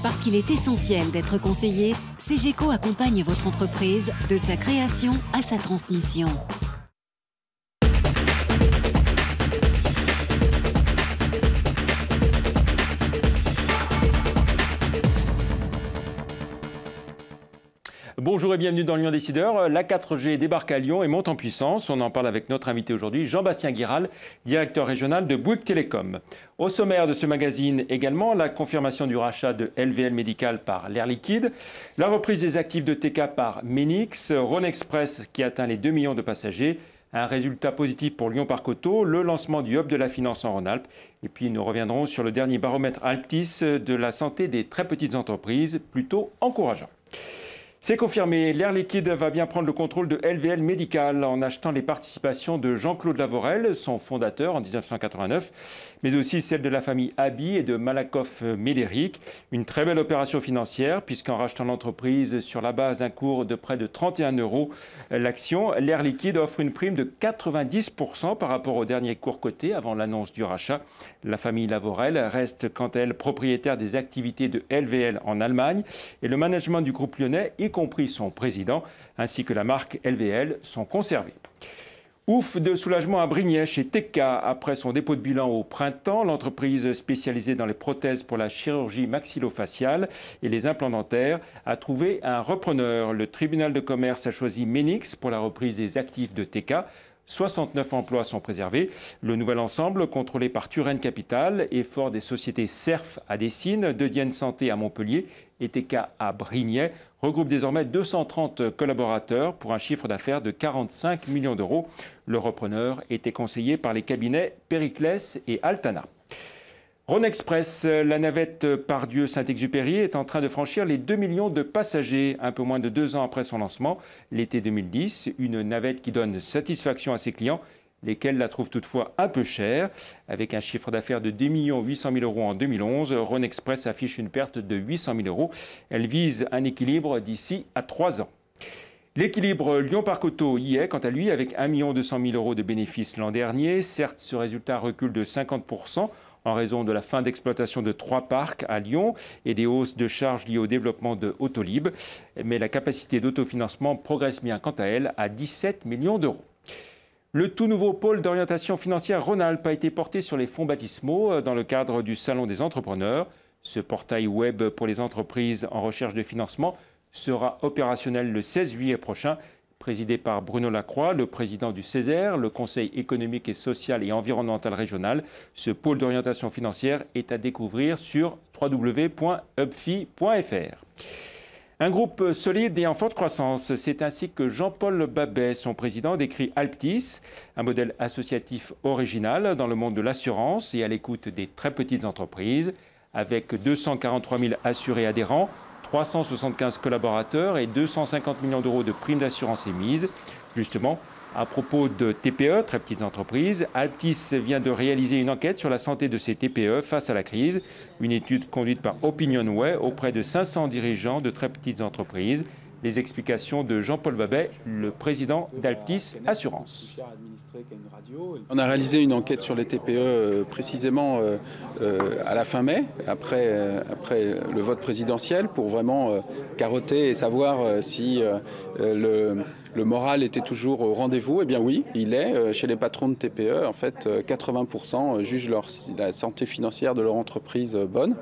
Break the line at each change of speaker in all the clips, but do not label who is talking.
Parce qu'il est essentiel d'être conseillé, CGECO accompagne votre entreprise de sa création à sa transmission.
Bonjour et bienvenue dans Lyon Décideur. La 4G débarque à Lyon et monte en puissance. On en parle avec notre invité aujourd'hui, Jean-Bastien Guiral, directeur régional de Bouygues Télécom. Au sommaire de ce magazine également, la confirmation du rachat de LVL Médical par l'Air Liquide, la reprise des actifs de TK par Ménix, Rhône Express qui atteint les 2 millions de passagers, un résultat positif pour Lyon Parc Auto, le lancement du Hub de la finance en Rhône-Alpes. Et puis nous reviendrons sur le dernier baromètre Alptis de la santé des très petites entreprises, plutôt encourageant. C'est confirmé, l'Air Liquide va bien prendre le contrôle de LVL Médical en achetant les participations de Jean-Claude Lavorel, son fondateur en 1989, mais aussi celles de la famille Abi et de Malakoff Médéric. Une très belle opération financière puisqu'en rachetant l'entreprise sur la base d'un cours de près de 31 € l'action, l'Air Liquide offre une prime de 90% par rapport au dernier cours coté avant l'annonce du rachat. La famille Lavorel reste quant à elle propriétaire des activités de LVL en Allemagne et le management du groupe lyonnais, y compris son président, ainsi que la marque LVL, sont conservés. Ouf de soulagement à Brignais chez TK après son dépôt de bilan au printemps. L'entreprise spécialisée dans les prothèses pour la chirurgie maxillofaciale et les implants dentaires a trouvé un repreneur. Le tribunal de commerce a choisi Ménix pour la reprise des actifs de TK. 69 emplois sont préservés. Le nouvel ensemble, contrôlé par Turenne Capital et fort des sociétés Cerf à Dessines, Dedienne Santé à Montpellier et TK à Brignais, regroupe désormais 230 collaborateurs pour un chiffre d'affaires de 45 millions d'euros. Le repreneur était conseillé par les cabinets Périclès et Altana. Rhône Express, la navette Pardieu-Saint-Exupéry est en train de franchir les 2 millions de passagers, un peu moins de 2 ans après son lancement, l'été 2010. Une navette qui donne satisfaction à ses clients, lesquels la trouvent toutefois un peu chère. Avec un chiffre d'affaires de 2 800 000 € en 2011, Rhône Express affiche une perte de 800 000 €. Elle vise un équilibre d'ici à 3 ans. L'équilibre Lyon Parc Auto y est, quant à lui, avec 1 200 000 € de bénéfices l'an dernier. Certes, ce résultat recule de 50%, en raison de la fin d'exploitation de 3 parcs à Lyon et des hausses de charges liées au développement de Autolib. Mais la capacité d'autofinancement progresse bien quant à elle à 17 millions d'euros. Le tout nouveau pôle d'orientation financière Rhône-Alpes a été porté sur les fonds baptismaux dans le cadre du Salon des entrepreneurs. Ce portail web pour les entreprises en recherche de financement sera opérationnel le 16 juillet prochain. Présidé par Bruno Lacroix, le président du CESER, le Conseil économique et social et environnemental régional. Ce pôle d'orientation financière est à découvrir sur www.hubfi.fr. Un groupe solide et en forte croissance, c'est ainsi que Jean-Paul Babet, son président, décrit Alptis, un modèle associatif original dans le monde de l'assurance et à l'écoute des très petites entreprises, avec 243 000 assurés adhérents, 375 collaborateurs et 250 millions d'euros de primes d'assurance émises. Justement, à propos de TPE, très petites entreprises, Alptis vient de réaliser une enquête sur la santé de ces TPE face à la crise. Une étude conduite par Opinionway auprès de 500 dirigeants de très petites entreprises. Les explications de Jean-Paul Babet, le président d'Alptis Assurance.
On a réalisé une enquête sur les TPE précisément à la fin mai, après le vote présidentiel, pour vraiment carotter et savoir si le moral était toujours au rendez-vous. Eh bien oui, il est. Chez les patrons de TPE, en fait, 80% jugent la santé financière de leur entreprise bonne.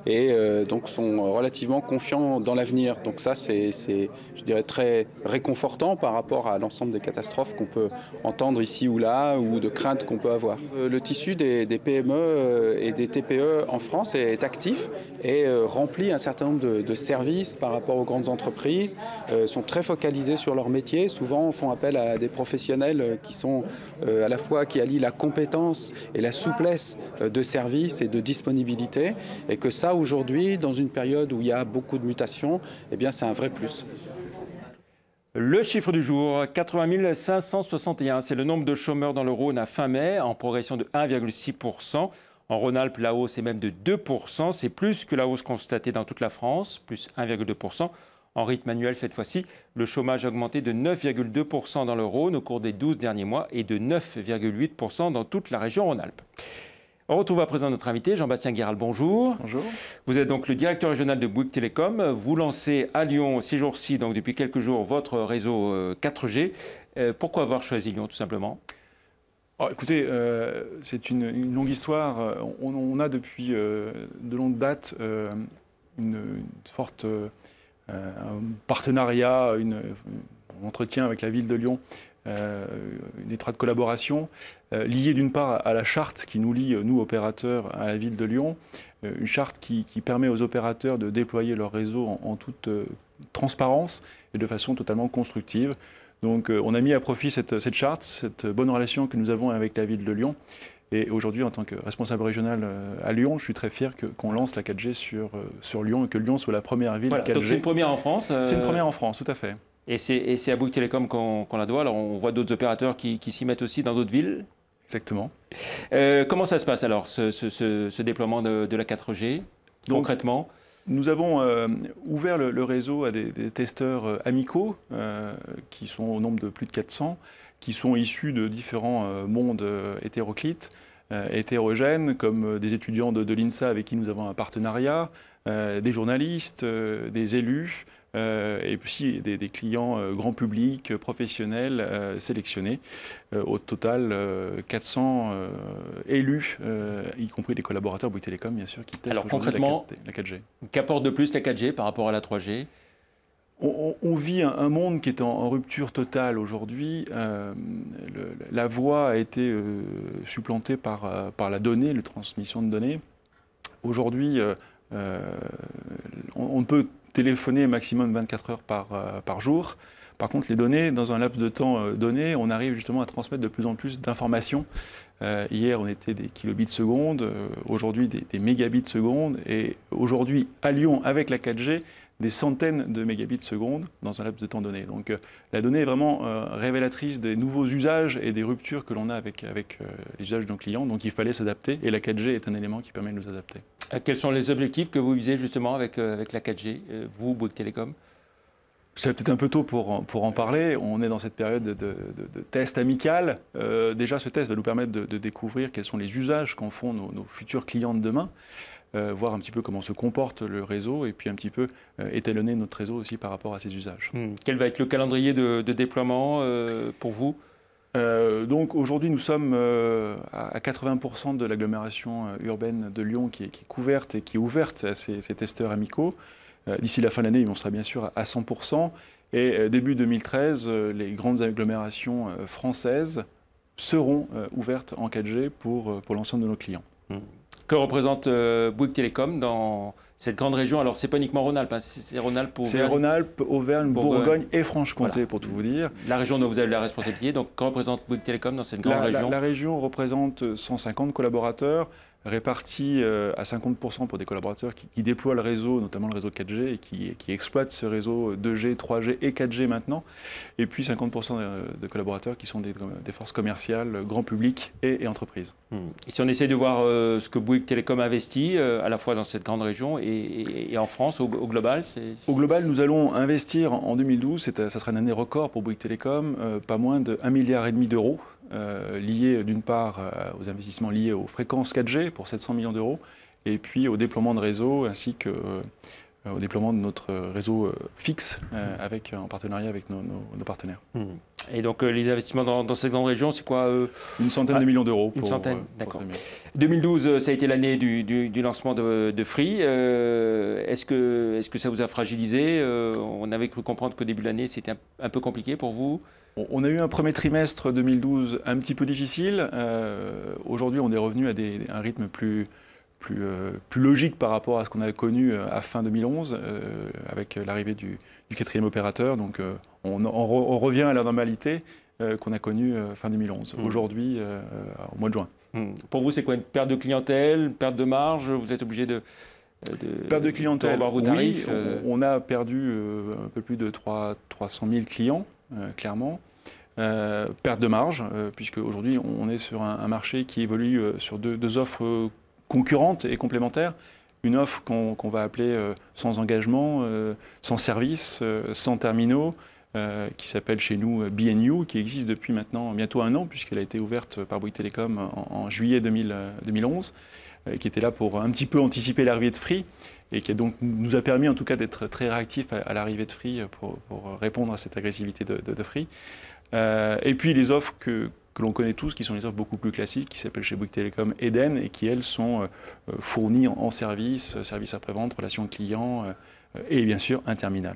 Et donc sont relativement confiants dans l'avenir. Donc ça, c'est, je dirais, très réconfortant par rapport à l'ensemble des catastrophes qu'on peut entendre ici ou là, ou de craintes qu'on peut avoir. Le tissu des PME et des TPE en France est actif et remplit un certain nombre de services par rapport aux grandes entreprises, sont très focalisés sur leur métier, souvent font appel à des professionnels qui sont à la fois qui allient la compétence et la souplesse de service et de disponibilité, et que ça, aujourd'hui, dans une période où il y a beaucoup de mutations, eh bien, c'est un vrai plus.
Le chiffre du jour, 80 561, c'est le nombre de chômeurs dans le Rhône à fin mai, en progression de 1,6%. En Rhône-Alpes, la hausse est même de 2%. C'est plus que la hausse constatée dans toute la France, plus 1,2%. En rythme annuel, cette fois-ci, le chômage a augmenté de 9,2% dans le Rhône au cours des 12 derniers mois et de 9,8% dans toute la région Rhône-Alpes. On retrouve à présent notre invité, Jean-Bastien Guiral, bonjour.
Bonjour.
Vous êtes donc le directeur régional de Bouygues Télécom. Vous lancez à Lyon, ces jours-ci, donc depuis quelques jours, votre réseau 4G. Pourquoi avoir choisi Lyon, tout simplement?
Écoutez, c'est une longue histoire. On a depuis de longue date une forte un partenariat, un entretien avec la ville de Lyon, une étroite collaboration, liée d'une part à la charte qui nous lie, nous opérateurs, à la ville de Lyon, une charte qui permet aux opérateurs de déployer leur réseau en toute transparence et de façon totalement constructive. Donc on a mis à profit cette charte, cette bonne relation que nous avons avec la ville de Lyon. Et aujourd'hui, en tant que responsable régional à Lyon, je suis très fier qu'on lance la 4G sur Lyon et que Lyon soit la première ville 4G.
Donc c'est une première en France
C'est une première en France, tout à fait.
Et c'est à Bouygues Télécom qu'on la doit. Alors on voit d'autres opérateurs qui s'y mettent aussi dans d'autres villes.
Exactement.
Comment ça se passe alors, ce déploiement de la 4G, concrètement?
Nous avons ouvert le réseau à des testeurs amicaux qui sont au nombre de plus de 400, qui sont issus de différents mondes hétéroclites, hétérogènes, comme des étudiants de l'INSA avec qui nous avons un partenariat, des journalistes, des élus, et aussi des clients grand public, professionnels, sélectionnés. Au total, 400 élus, y compris des collaborateurs Bouygues Télécom, bien sûr, qui testent
alors, concrètement,
la 4G.
Qu'apporte de plus la 4G par rapport à la 3G?
On vit un monde qui est en rupture totale aujourd'hui. La voix a été supplantée par la donnée, la transmission de données. Aujourd'hui, on peut téléphoner maximum 24 heures par jour. Par contre, les données, dans un laps de temps donné, on arrive justement à transmettre de plus en plus d'informations. Hier, on était des kilobits seconde, aujourd'hui des mégabits seconde, et aujourd'hui, à Lyon, avec la 4G, des centaines de mégabits seconde dans un laps de temps donné. Donc la donnée est vraiment révélatrice des nouveaux usages et des ruptures que l'on a avec les usages de nos clients. Donc il fallait s'adapter, et la 4G est un élément qui permet de nous adapter.
Quels sont les objectifs que vous visez justement avec la 4G, vous, Bouygues Télécom?
C'est peut-être un peu tôt pour en parler. On est dans cette période de test amical. Déjà, ce test va nous permettre de découvrir quels sont les usages qu'en font nos futurs clients de demain. Voir un petit peu comment se comporte le réseau et puis un petit peu étalonner notre réseau aussi par rapport à ces usages.
Quel va être le calendrier de déploiement pour vous?
Donc aujourd'hui, nous sommes à 80% de l'agglomération urbaine de Lyon qui est couverte et qui est ouverte à ces testeurs amicaux. D'ici la fin de l'année, on sera bien sûr à 100%. Et début 2013, les grandes agglomérations françaises seront ouvertes en 4G pour l'ensemble de nos clients.
Que représente Bouygues Télécom dans cette grande région? Alors, c'est pas uniquement Rhône-Alpes, hein, c'est Rhône-Alpes, Auvergne.
C'est Rhône-Alpes, Auvergne, Bourgogne et Franche-Comté, voilà, pour tout vous dire.
La région dont vous avez la responsabilité. Donc, que représente Bouygues Télécom dans cette grande région?
La région représente 150 collaborateurs, répartis à 50% pour des collaborateurs qui déploient le réseau, notamment le réseau 4G, et qui exploitent ce réseau 2G, 3G et 4G maintenant. Et puis 50% de collaborateurs qui sont des forces commerciales, grand public et entreprises.
Et si on essaie de voir ce que Bouygues Télécom investit, à la fois dans cette grande région et en France, au global,
Au global, nous allons investir en 2012, ça sera une année record pour Bouygues Télécom, pas moins de 1,5 milliard d'euros. Liés d'une part aux investissements liés aux fréquences 4G pour 700 millions d'euros, et puis au déploiement de réseau ainsi qu'au déploiement de notre réseau fixe en partenariat avec nos partenaires.
Et donc les investissements dans cette grande région, c'est quoi
Une centaine de millions d'euros.
Une centaine, d'accord. 2012, ça a été l'année du lancement de Free. Est-ce que ça vous a fragilisé? On avait cru comprendre qu'au début de l'année, c'était un peu compliqué pour vous.
On a eu un premier trimestre 2012 un petit peu difficile. Aujourd'hui, on est revenu à un rythme plus logique par rapport à ce qu'on avait connu à fin 2011, avec l'arrivée du quatrième opérateur. Donc on revient à la normalité qu'on a connue fin 2011, aujourd'hui au mois de juin.
Pour vous, c'est quoi, une perte de clientèle, une perte de marge? Vous êtes obligé de
perte de clientèle,
revoir vos tarifs?
Oui, on a perdu un peu plus de 300 000 clients, clairement. Perte de marge, puisque aujourd'hui on est sur un marché qui évolue sur deux offres concurrentes et complémentaires. Une offre qu'on va appeler sans engagement, sans service, sans terminaux, qui s'appelle chez nous B&U, qui existe depuis maintenant bientôt 1 an, puisqu'elle a été ouverte par Bouygues Telecom en juillet 2011, qui était là pour un petit peu anticiper l'arrivée de Free, et qui donc nous a permis en tout cas d'être très réactifs à l'arrivée de Free pour répondre à cette agressivité de Free. Et puis les offres que l'on connaît tous, qui sont les offres beaucoup plus classiques, qui s'appellent chez Bouygues Telecom Eden, et qui, elles, sont fournies en service après-vente, relations clients, et bien sûr un terminal.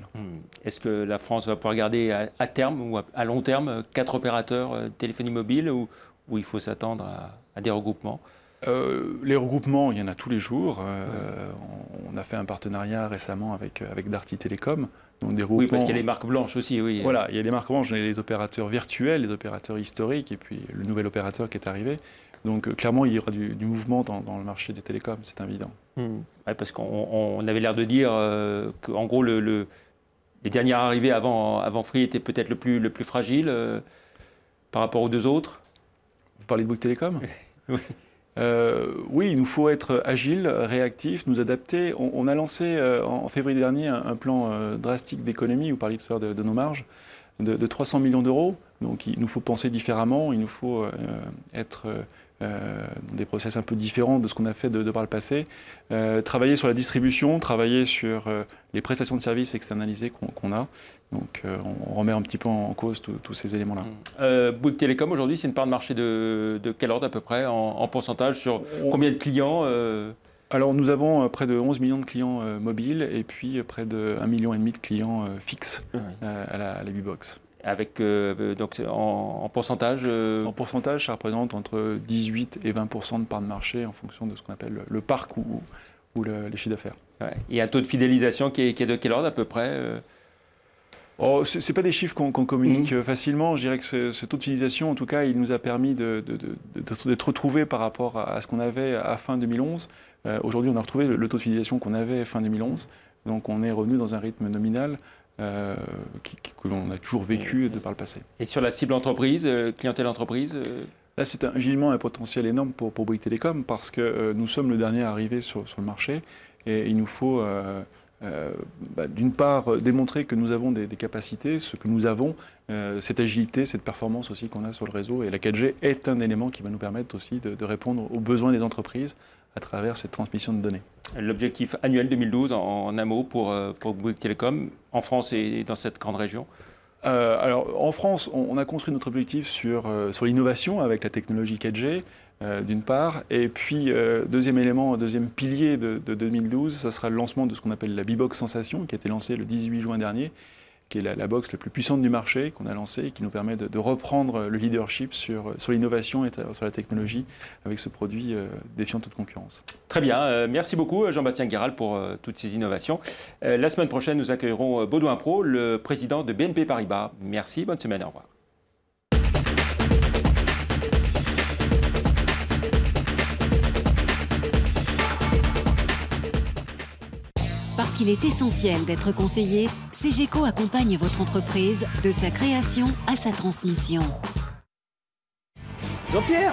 Est-ce que la France va pouvoir garder à terme ou à long terme 4 opérateurs téléphonie mobile, ou il faut s'attendre à des regroupements?
Les regroupements, il y en a tous les jours. On a fait un partenariat récemment avec Darty Télécom. Donc des
oui, parce qu'il y a les marques blanches aussi. Oui.
Voilà, il y a les marques blanches, les opérateurs virtuels, les opérateurs historiques, et puis le nouvel opérateur qui est arrivé. Donc clairement, il y aura du mouvement dans le marché des télécoms, c'est évident.
Ouais, parce qu'on avait l'air de dire qu'en gros, les dernières arrivées avant Free étaient peut-être le plus fragile par rapport aux deux autres.
Vous parlez de Bouygues Telecom?
Oui.
Oui, il nous faut être agile, réactif, nous adapter. On a lancé en février dernier un plan drastique d'économie, vous parliez tout à l'heure de nos marges, de 300 millions d'euros. Donc il nous faut penser différemment, il nous faut être dans des process un peu différents de ce qu'on a fait de par le passé. Travailler sur la distribution, travailler sur les prestations de services externalisées qu'on a. Donc on remet un petit peu en cause tous ces éléments-là.
Bouygues Telecom, aujourd'hui, c'est une part de marché de quel ordre à peu près, en pourcentage, sur combien de clients
Alors nous avons près de 11 millions de clients mobiles, et puis près de 1,5 million de clients fixes à la Bibox.
Avec, donc en pourcentage
En pourcentage, ça représente entre 18 et 20% de part de marché en fonction de ce qu'on appelle le parc ou les chiffres d'affaires.
Ouais. Et un taux de fidélisation qui est de quel ordre à peu près
ce n'est pas des chiffres qu'on communique facilement. Je dirais que ce taux de fidélisation, en tout cas, il nous a permis d'être retrouvés par rapport à ce qu'on avait à fin 2011. Aujourd'hui, on a retrouvé le taux de fidélisation qu'on avait fin 2011. Donc on est revenu dans un rythme nominal que l'on a toujours vécu de par le passé.
Et sur la cible entreprise, clientèle entreprise
Là, c'est un ginement, un potentiel énorme pour Bouygues Telecom, parce que nous sommes le dernier arrivé sur le marché, et il nous faut d'une part démontrer que nous avons des capacités, ce que nous avons, cette agilité, cette performance aussi qu'on a sur le réseau, et la 4G est un élément qui va nous permettre aussi de répondre aux besoins des entreprises à travers cette transmission de données.
L'objectif annuel 2012 en un mot pour Bouygues Telecom, en France et dans cette grande région?
Alors en France, on a construit notre objectif sur l'innovation avec la technologie 4G, d'une part, et puis deuxième élément, deuxième pilier de 2012, ça sera le lancement de ce qu'on appelle la Bibox Sensation, qui a été lancée le 18 juin dernier, qui est la box la plus puissante du marché qu'on a lancée, et qui nous permet de reprendre le leadership sur l'innovation et sur la technologie avec ce produit défiant toute concurrence.
Très bien, merci beaucoup Jean-Bastien Guéral pour toutes ces innovations. La semaine prochaine, nous accueillerons Baudouin Pro, le président de BNP Paribas. Merci, bonne semaine, au revoir.
Parce qu'il est essentiel d'être conseillé, CGECO accompagne votre entreprise de sa création à sa transmission.
Jean-Pierre